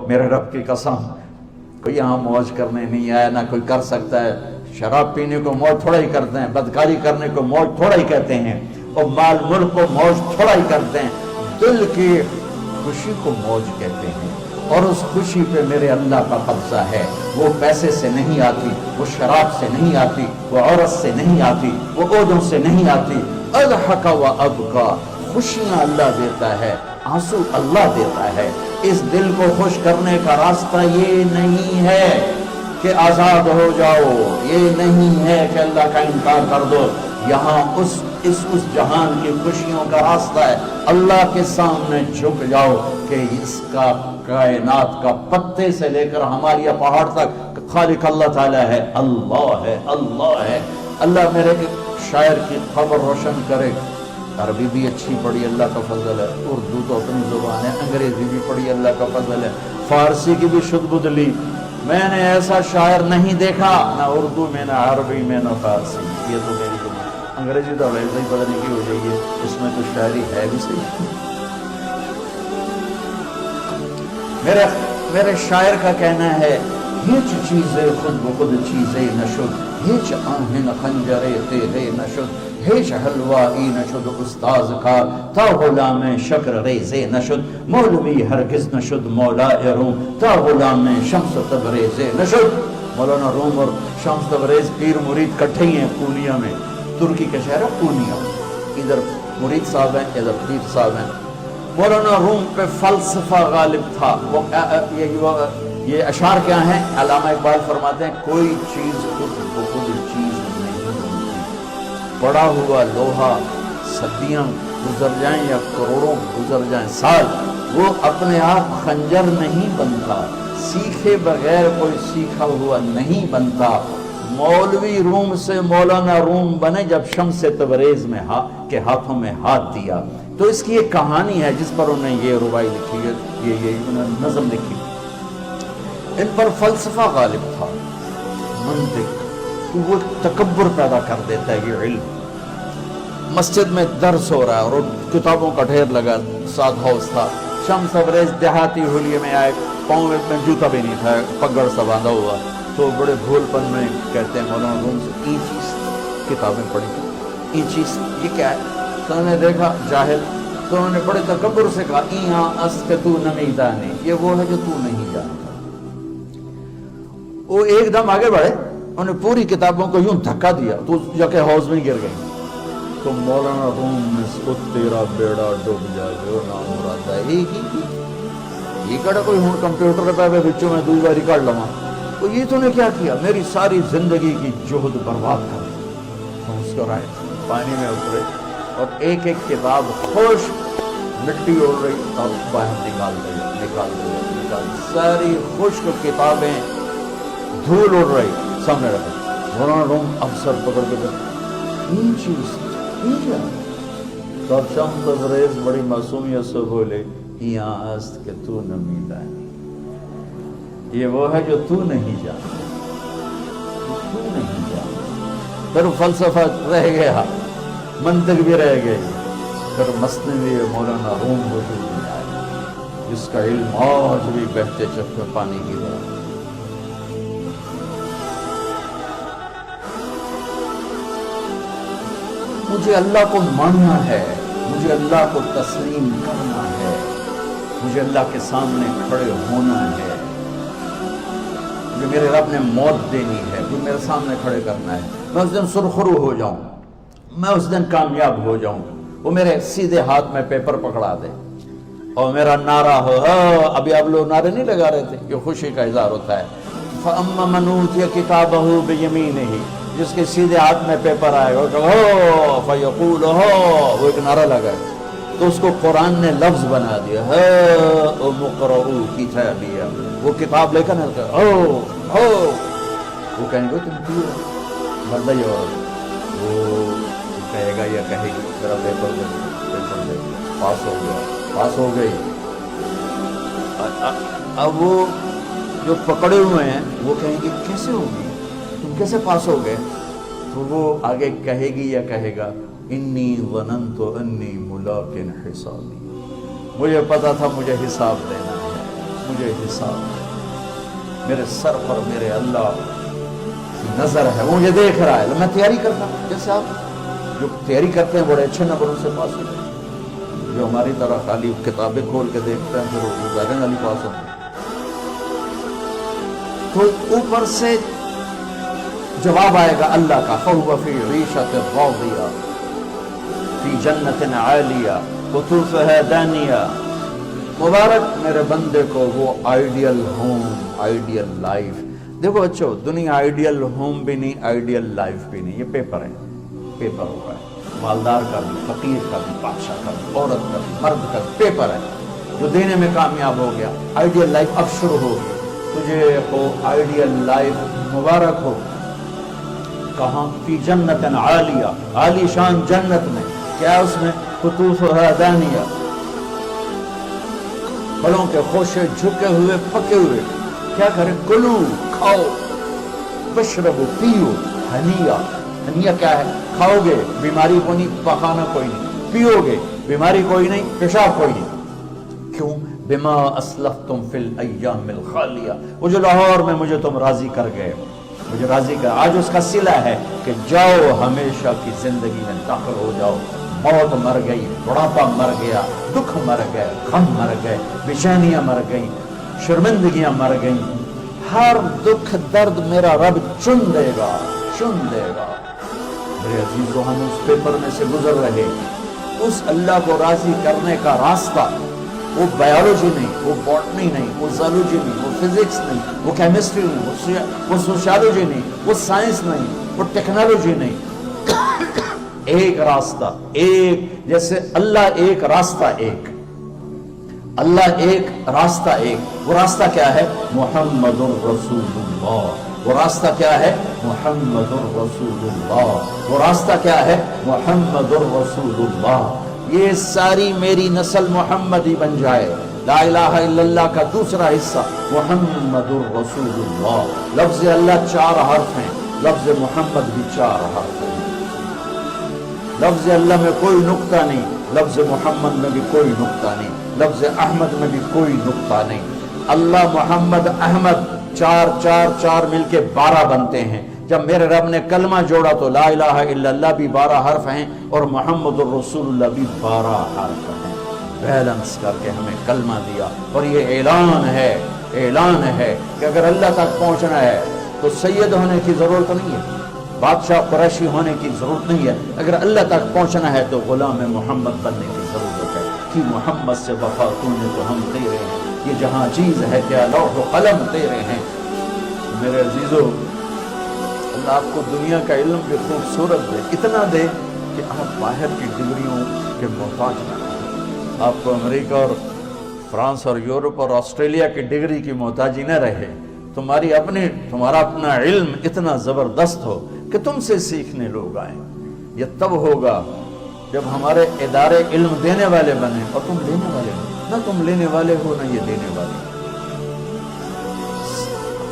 میرے رب کی قسم، کوئی یہاں موج کرنے نہیں آیا، نہ کوئی کر سکتا ہے۔ شراب پینے کو موج تھوڑا ہی کرتے ہیں، بدکاری کرنے کو موج تھوڑا ہی کہتے ہیں، اور مال ملک کو موج تھوڑا ہی کرتے ہیں، دل کی خوشی کو موج کہتے ہیں۔ اور اس خوشی پہ میرے اللہ کا قبضہ ہے، وہ پیسے سے نہیں آتی، وہ شراب سے نہیں آتی، وہ عورت سے نہیں آتی، وہ عہدوں سے نہیں آتی۔ اضحک و ابکا، خوشیاں اللہ دیتا ہے، آنسو اللہ دیتا ہے۔ اس دل کو خوش کرنے کا راستہ یہ نہیں ہے کہ آزاد ہو جاؤ، یہ نہیں ہے کہ اللہ کا انکار کر دو۔ یہاں اس جہان کی خوشیوں کا راستہ ہے، اللہ کے سامنے جھک جاؤ کہ اس کا کائنات کا پتے سے لے کر ہمارے پہاڑ تک خالق اللہ تعالیٰ ہے، اللہ ہے، اللہ ہے۔ اللہ میرے شاعر کی قبر روشن کرے۔ عربی بھی اچھی پڑھی، اللہ کا فضل ہے، اردو تو اپنی زبان ہے، انگریزی بھی پڑھی، اللہ کا فضل ہے، فارسی کی بھی شد بد لی۔ میں نے ایسا شاعر نہیں دیکھا، نہ اردو میں، نہ عربی میں، نہ فارسی۔ یہ تو میری زبان، انگریزی تو ویسے ہی پتہ نہیں کی ہو جائے گی، اس میں تو شاعری ہے بھی صحیح۔ میرے شاعر کا کہنا ہے، ہیچ چیزیں خود بخود چیزیں نشد، ہیچ آہن خنجرے تیرے نشد، ہیچ حلوائی نشد استاذ کا، تا غلام شکر ریزے نشد، مولوی ہرگز نشد مولا روم، تا غلام شمس تبریز نشد۔ مولانا روم اور شمس تبریز پیر مرید کٹھے ہی ہیں پونیا میں، ترکی کا شہر ہے پونیا، ادھر مرید صاحب ہیں، ادھر پیر صاحب ہیں۔ مولانا روم پہ فلسفہ غالب تھا۔ یہ اشعار کیا ہیں؟ علامہ اقبال فرماتے ہیں، کوئی چیز خود بخود چیز نہیں بنتی، پڑا ہوا لوہا صدیاں گزر جائیں یا کروڑوں گزر جائیں سال، وہ اپنے آپ خنجر نہیں بنتا، سیکھے بغیر کوئی سیکھا ہوا نہیں بنتا۔ مولوی روم سے مولانا روم بنے جب شمس تبریز میں کے ہاتھوں میں ہاتھ دیا۔ تو اس کی ایک کہانی ہے جس پر انہوں نے یہ ربائی لکھی ہے، یہ انہوں نے نظم لکھی۔ ان پر فلسفہ غالب تھا، منطق، تو وہ تکبر پیدا کر دیتا ہے یہ علم۔ مسجد میں درس ہو رہا ہے اور کتابوں کا ڈھیر لگا، ساتھ ہاؤس تھا۔ شمس تبریز دیہاتی ہولیے میں آئے، پاؤں میں جوتا بھی نہیں تھا، پگڑ سا باندھا ہوا، تو بڑے بھول پن میں کہتے ہیں مولانا روم سے، اینچیس کتابیں پڑھی، اینچیس یہ کیا ہے؟ تو انہوں نے دیکھا جاہل، تو انہوں نے بڑے تکبر سے کہا، ایہاں است تو نمیدانی، یہ وہ ہے جو تو نہیں جانتا۔ وہ ایک دم آگے بڑھے، انہوں نے پوری کتابوں کو یوں دھکا دیا تو جا کے حوض میں گر گئی۔ تو مولانا روم نے اس تیرا بیڑا ڈوب جائے وہ نام مراد ہے یہ کڑا کوئی ہوں کمپیوٹر پہ بچوں میں دوسری باری کر لوا، تو یہ تو نے کیا کیا، میری ساری زندگی کی جہد برباد کر دی۔ مسکرائے، پانی میں اترے اور ایک ایک کتاب خوش، مٹی اڑ رہی اور باہر نکال دے، ساری خشک کتابیں دھول اڑ رہی سامنے رکھا۔ مولانا روم افسر پکڑ کے یہ چیز تو شمس تبریز بڑی معصومیت سے بولے، یہاں است کہ تو نمیدانی، یہ وہ ہے جو تو نہیں جانتا، تو نہیں جانتا۔ پھر فلسفہ رہ گیا، منطق بھی رہ گئی، پھر مثنوی مولانا روم وجود میں آیا، جس کا علم آج بھی بہتے چکے پانی کی طرح۔ مجھے اللہ کو ماننا ہے، مجھے اللہ کو تسلیم کرنا ہے، مجھے اللہ کے سامنے کھڑے ہونا ہے، مجھے میرے رب نے موت دینی ہے، جو میرے سامنے کھڑے کرنا ہے۔ میں اس دن سرخرو ہو جاؤں، میں اس دن کامیاب ہو جاؤں، وہ میرے سیدھے ہاتھ میں پیپر پکڑا دے اور میرا نعرہ ہو۔ ابھی آپ لوگ نعرے نہیں لگا رہے تھے، یہ خوشی کا اظہار ہوتا ہے۔ فَأَمَّا مَنْ أُوتِيَ كِتَابَهُ بِيَمِينِهِ، جس کے سیدھے ہاتھ میں پیپر آئے گا فَيَقُولُ وہ ایک نعرہ لگا ہے، تو اس کو قرآن نے لفظ بنا دیا، اقرؤوا کتابیہ، وہ کتاب لے کر وہ کہیں گے تم کیوں مطلب وہ کہے گا یا کہے گی میرا پیپر دے، پاس ہو گیا، پاس ہو گئی۔ اب وہ جو پکڑے ہوئے ہیں وہ کہیں گے کیسے ہوگی، تم کیسے پاس ہو گئے؟ تو وہ آگے کہے گی یا کہے گا، انی ظننت انی ملاق حسابی، مجھے پتا تھا مجھے حساب دینا ہے، مجھے حساب، میرے سر پر میرے اللہ کی نظر ہے، وہ مجھے دیکھ رہا ہے. میں تیاری کرتا ہوں، جیسے آپ جو تیاری کرتے ہیں بڑے اچھے نمبروں سے پاس ہوتے ہیں. جو ہماری طرح خالی کتابیں کھول کے دیکھتے ہیں پھر وہ ظاہر والی پاس ہوتے ہیں. تو اوپر سے جواب آئے گا اللہ کا، فَهُوَ فِي عِيشَةٍ رَاضِيَةٍ فِي جَنَّةٍ عَالِيَةٍ قُطُوفُهَا دَانِيَةٌ. مبارک میرے بندے کو وہ آئیڈیل ہوم، آئیڈیل لائف. دیکھو بچو، دنیا آئیڈیل ہوم بھی نہیں، آئیڈیل لائف بھی نہیں. یہ پیپر ہے، پیپر ہو رہا ہے. مالدار کا بھی، فقیر کا بھی، بادشاہ کا بھی، عورت کا بھی، مرد کا بھی پیپر ہے. جو دینے میں کامیاب ہو گیا، آئیڈیل لائف اب شروع ہوگی. تجھے ہو آئیڈیل لائف مبارک ہو. کہاں؟ فی جنت عالیہ، عالی شان جنت میں. کیا اس میں؟ قطوفها دانیہ، پھلوں کے خوشے جھکے ہوئے پکے ہوئے. کیا کرے؟ کلو، کھاؤ، واشربو، پیو، ہنیا. ہنیا کیا ہے؟ کھاؤ گے بیماری کوئی نہیں، پخانا کوئی نہیں. پیو گے بیماری کوئی نہیں، پیشاب کوئی نہیں. کیوں؟ بما اسلفتم فی الایام الخالیہ. وہ جو لاہور میں مجھے تم راضی کر گئے، مجھے راضی کر. آج اس کا صلہ ہے کہ جاؤ ہمیشہ کی زندگی میں داخل ہو جاؤ. موت مر گئی، بڑھاپا مر گیا، دکھ مر گئے، غم مر گئے، بے چینیاں مر گئیں، شرمندگیاں مر گئیں. ہر دکھ درد میرا رب چن دے گا، چن دے گا. میرے عزیزو، ہم اس پیپر میں سے گزر رہے. اس اللہ کو راضی کرنے کا راستہ وہ بایولوجی نہیں، وہ باٹنی نہیں، وہ زالوجی نہیں، وہ فزکس نہیں، وہ کیمسٹری نہیں، وہ سوشیالوجی نہیں، وہ سائنس نہیں، وہ ٹیکنالوجی نہیں. ایک راستہ، ایک. جیسے اللہ ایک، راستہ ایک. اللہ ایک، راستہ ایک. وہ راستہ کیا ہے؟ محمد الرسول اللہ. وہ راستہ کیا ہے؟ محمد الرسول اللہ. وہ راستہ کیا ہے؟ محمد الرسول اللہ. یہ ساری میری نسل محمدی بن جائے. لا الہ الا اللہ کا دوسرا حصہ محمد الرسول اللہ. لفظ اللہ 4 حرف ہیں، لفظ محمد بھی 4 حرف ہیں. لفظ اللہ میں کوئی نقطہ نہیں، لفظ محمد میں بھی کوئی نقطہ نہیں، لفظ احمد میں بھی کوئی نقطہ نہیں. اللہ، محمد، احمد 4 مل کے 12 بنتے ہیں. جب میرے رب نے کلمہ جوڑا تو لا الہ الا اللہ بھی 12 حرف ہیں اور محمد الرسول اللہ بھی 12 حرف ہیں. بیلنس کر کے ہمیں کلمہ دیا. اور یہ اعلان ہے کہ اگر اللہ تک پہنچنا ہے تو سید ہونے کی ضرورت نہیں ہے، بادشاہ قریشی ہونے کی ضرورت نہیں ہے. اگر اللہ تک پہنچنا ہے تو غلام محمد بننے کی ضرورت ہے. کہ محمد سے وفا تو نے تو ہم تیرے ہیں، یہ جہاں چیز ہے کیا لوح و قلم تیرے ہیں. میرے عزیزو، اللہ آپ کو دنیا کا علم بھی خوبصورت دے، اتنا دے کہ آپ باہر کی ڈگریوں کے محتاج نہ ہیں. آپ کو امریکہ اور فرانس اور یورپ اور آسٹریلیا کی ڈگری کی محتاجی نہ رہے. تمہارا اپنا علم اتنا زبردست ہو کہ تم سے سیکھنے لوگ آئیں. یہ تب ہوگا جب ہمارے ادارے علم دینے والے بنے اور تم لینے والے ہو. نہ تم لینے والے ہو نہ یہ دینے والے.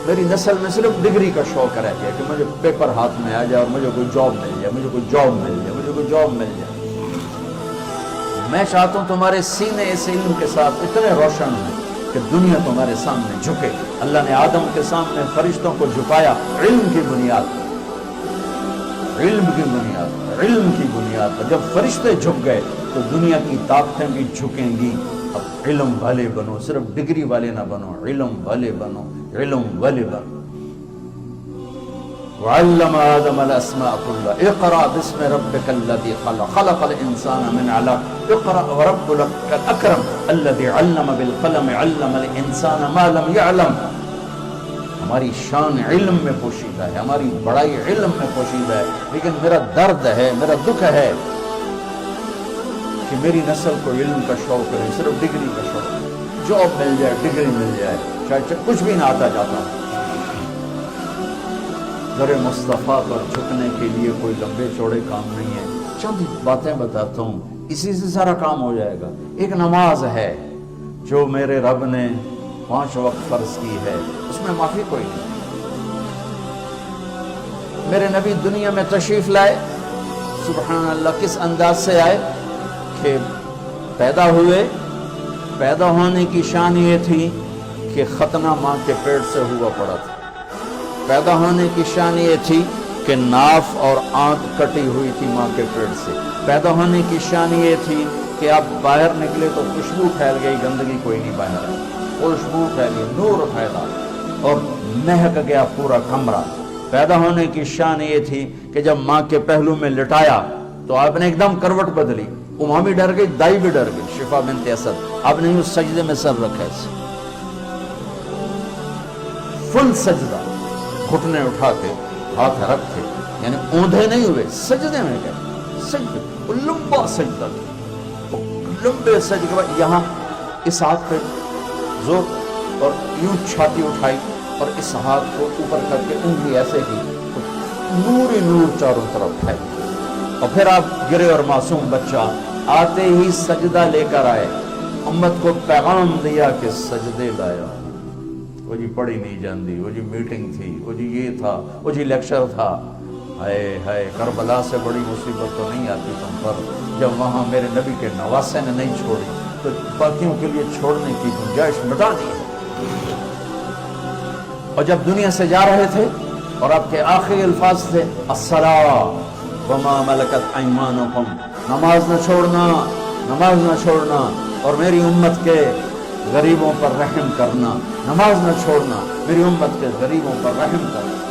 میری نسل میں صرف ڈگری کا شوق رہ گیا کہ مجھے پیپر ہاتھ میں آ جائے اور مجھے کوئی جاب مل جائے، مجھے کوئی جاب مل جائے، مجھے کوئی جاب مل جائے. میں چاہتا ہوں تمہارے سینے اس علم کے ساتھ اتنے روشن ہیں کہ دنیا تمہارے سامنے جھکے. اللہ نے آدم کے سامنے فرشتوں کو جھکایا علم کی بنیاد پر. علم کی بنیاد پر جب فرشتے جھک گئے تو دنیا کی طاقتیں بھی جھکیں گی. اب علم والے بنو، صرف ڈگری والے نہ بنو، علم والے بنو. وعلم آدم الاسماء كلها اقرأ باسم ربك الذي خلق خلق الانسان من علق اقرأ وربك الاكرم الذي علم بالقلم علم الانسان ما لم يعلم. ہماری شان علم میں پوشیدہ ہے، ہماری بڑائی علم میں پوشیدہ ہے. لیکن میرا درد ہے، میرا دکھ ہے کہ میری نسل کو علم کا شوق نہیں، صرف ڈگری کا شوق. جاب مل جائے، ڈگری مل جائے، چاہے کچھ بھی نہ آتا جاتا. در مصطفیٰ پر جھکنے کے لیے کوئی لمبے چوڑے کام نہیں ہے. چند باتیں بتاتا ہوں، اسی سے سارا کام ہو جائے گا. ایک نماز ہے جو میرے رب نے 5 وقت فرض کی ہے، اس میں معافی کوئی نہیں. میرے نبی دنیا میں تشریف لائے، سبحان اللہ کس انداز سے آئے کہ پیدا ہوئے. پیدا ہونے کی شان یہ تھی کہ ختنہ ماں کے پیٹ سے ہوا پڑا تھا۔ پیدا ہونے کی شان یہ تھی کہ ناف اور آنکھ کٹی ہوئی تھی ماں کے پیٹ سے۔ پیدا ہونے کی شان یہ تھی کہ آپ باہر نکلے تو خوشبو پھیل گئی، گندگی کوئی نہیں باہر ہے، خوشبو پھیلی، نور پھیلا اور مہک گیا پورا کمرہ۔ پیدا ہونے کی شان یہ تھی کہ جب ماں کے پہلو میں لٹایا تو آپ نے ایک دم کروٹ بدلی، اماں بھی ڈر گئی، دائی بھی ڈر گئی، شفا بنت اسد۔ آپ نے اس سجدے میں سر رکھا ایسے فل سجدہ، گھٹنے اٹھا کے ہاتھ رکھے، یعنی اوندھے نہیں ہوئے، سجدے میں گئے، سجدے، وہ لمبا سجدہ، لمبے سجدے کے بعد یہاں اس ہاتھ پہ زور اور یوں چھاتی اٹھائی اور اس ہاتھ کو اوپر کر کے انگلی ایسے کی، نور ہی نور چاروں طرف ہے، اور پھر آپ گرے اور معصوم بچہ آتے ہی سجدہ لے کر آئے، امت کو پیغام دیا کہ سجدے لایا۔ وہ جی پڑھی نہیں جاندی، وہ جی میٹنگ تھی، وہ جی یہ تھا، وہ جی لیکچر تھا، ہائے ہائے کربلا سے بڑی مصیبت تو نہیں آتی تم پر جب وہاں میرے نبی کے نواسے نے نہیں چھوڑی تو باقیوں کے لیے چھوڑنے کی گنجائش مٹا دی ہے۔ اور جب دنیا سے جا رہے تھے اور آپ کے آخری الفاظ تھے الصلاۃ وما ملکت ایمانکم، نماز نہ چھوڑنا، نماز نہ چھوڑنا، اور میری امت کے غریبوں پر رحم کرنا، نماز نہ چھوڑنا، میری امت کے غریبوں پر رحم کرنا۔